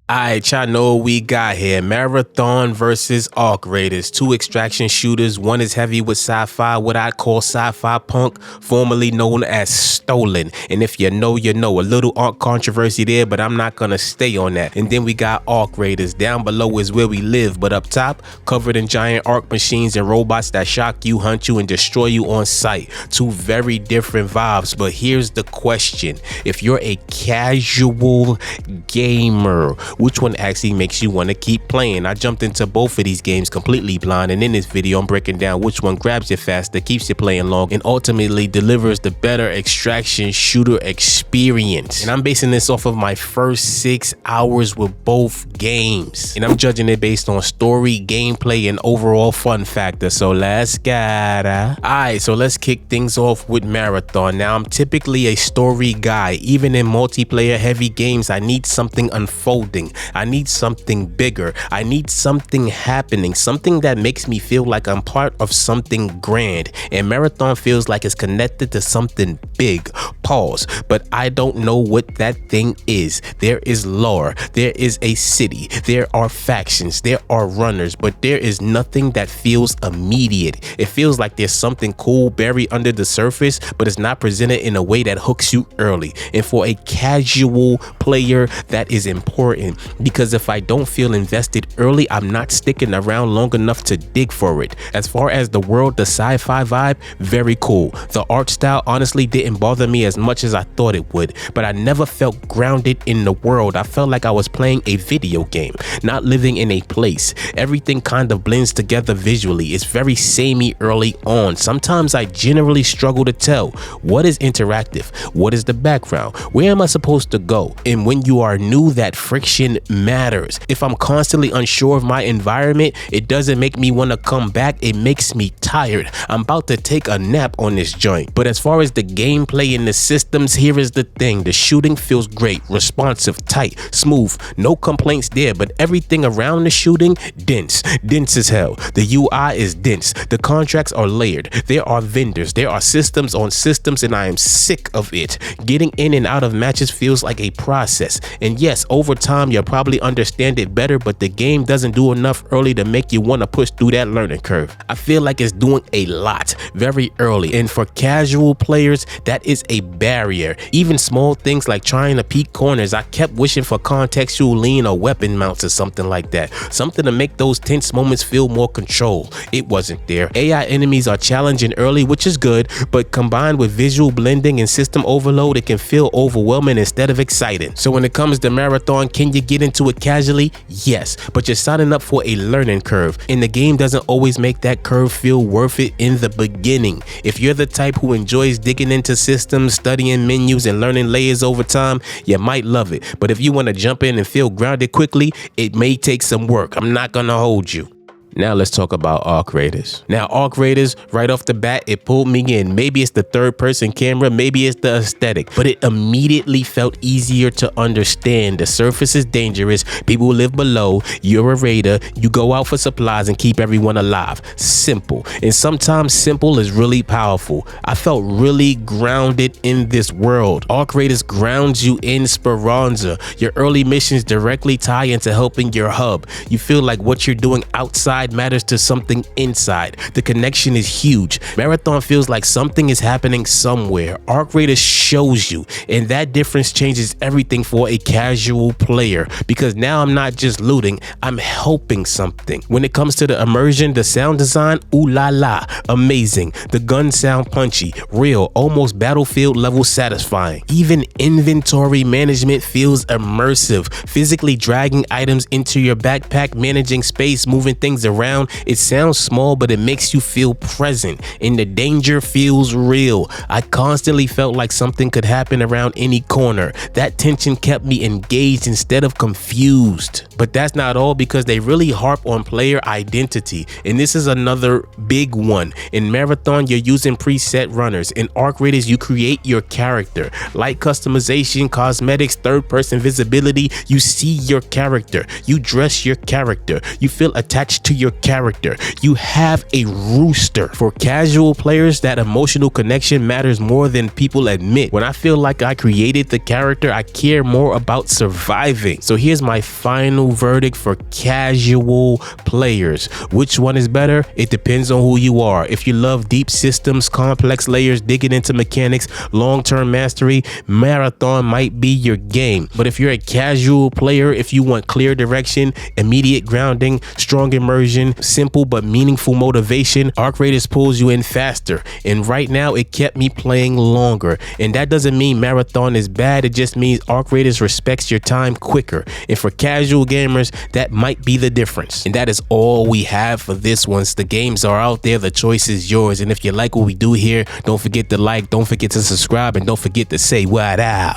Alright, y'all know what we got here. Marathon versus Arc Raiders. Two extraction shooters. One is heavy with sci-fi, what I call sci-fi punk, formerly known as Stolen. And if you know, you know. A little Arc controversy there, but I'm not gonna stay on that. And then we got Arc Raiders. Down below is where we live, but up top, covered in giant Arc machines and robots that shock you, hunt you, and destroy you on sight. Two very different vibes, but here's the question. If you're a casual gamer, which one actually makes you want to keep playing? I jumped into both of these games completely blind, and in this video I'm breaking down which one grabs you faster, keeps you playing long, and ultimately delivers the better extraction shooter experience. And I'm basing this off of my first 6 hours with both games, and I'm judging it based on story, gameplay, and overall fun factor. So let's get it. Alright, so let's kick things off with Marathon. Now, I'm typically a story guy. Even in multiplayer heavy games, I need something unfolding. I need something bigger. I need something happening, something that makes me feel like I'm part of something grand. And Marathon feels like it's connected to something big. Pause. But I don't know what that thing is. There is lore. There is a city. There are factions. There are runners. But there is nothing that feels immediate. It feels like there's something cool buried under the surface, but it's not presented in a way that hooks you early. And for a casual player, that is important, because if I don't feel invested early, I'm not sticking around long enough to dig for it. As far as the world, the sci-fi vibe, very cool. The art style honestly didn't bother me as much as I thought it would, but I never felt grounded in the world. I felt like I was playing a video game, not living in a place. Everything kind of blends together visually. It's very samey early on. Sometimes I generally struggle to tell what is interactive, what is the background, where am I supposed to go? And when you are new, that friction matters. If I'm constantly unsure of my environment, it doesn't make me want to come back. It makes me tired. I'm about to take a nap on this joint. But as far as the gameplay and the systems, here is the thing. The shooting feels great, responsive, tight, smooth, no complaints there, but everything around the shooting, dense as hell. The UI is dense. The contracts are layered. There are vendors. There are systems on systems, and I am sick of it. Getting in and out of matches feels like a process. And yes, over time, you'll probably understand it better, but the game doesn't do enough early to make you want to push through that learning curve. I feel like it's doing a lot very early, and for casual players, that is a barrier. Even small things like trying to peek corners, I kept wishing for contextual lean or weapon mounts or something like that. Something to make those tense moments feel more control. It wasn't there. AI enemies are challenging early, which is good, but combined with visual blending and system overload, it can feel overwhelming instead of exciting. So when it comes to Marathon, can you get into it casually? Yes, but you're signing up for a learning curve, and the game doesn't always make that curve feel worth it in the beginning. If you're the type who enjoys digging into systems, studying menus, and learning layers over time, you might love it. But if you want to jump in and feel grounded quickly, it may take some work. I'm not gonna hold you. Now let's talk about Arc Raiders. Now, Arc Raiders, right off the bat, it pulled me in. Maybe it's the third-person camera, maybe it's the aesthetic, but it immediately felt easier to understand. The surface is dangerous. People live below. You're a raider. You go out for supplies and keep everyone alive. Simple. And sometimes simple is really powerful. I felt really grounded in this world. Arc Raiders grounds you in Speranza. Your early missions directly tie into helping your hub. You feel like what you're doing outside matters to something inside. The connection is huge. Marathon feels like something is happening somewhere. Arc Raiders shows you, and that difference changes everything for a casual player, because now I'm not just looting, I'm helping something. When it comes to the immersion, the sound design, ooh la la, amazing. The guns sound punchy, real, almost battlefield level satisfying. Even inventory management feels immersive. Physically dragging items into your backpack, managing space, moving things around. It sounds small, but it makes you feel present, and the danger feels real. I constantly felt like something could happen around any corner. That tension kept me engaged instead of confused. But that's not all, because they really harp on player identity, and this is another big one. In Marathon, you're using preset runners. In Arc Raiders, you create your character. Light customization, cosmetics, third-person visibility. You see your character. You dress your character. You feel attached to your your character. You have a rooster. For casual players, that emotional connection matters more than people admit. When I feel like I created the character, I care more about surviving. So here's my final verdict for casual players. Which one is better? It depends on who you are. If you love deep systems, complex layers, digging into mechanics, long-term mastery, Marathon might be your game. But if you're a casual player, if you want clear direction, immediate grounding, strong immersion, simple but meaningful motivation, Arc Raiders pulls you in faster. And right now it kept me playing longer. And that doesn't mean Marathon is bad, it just means Arc Raiders respects your time quicker. And for casual gamers, that might be the difference. And that is all we have for this one. The games are out there, the choice is yours. And if you like what we do here, don't forget to like, don't forget to subscribe, and don't forget to say what up.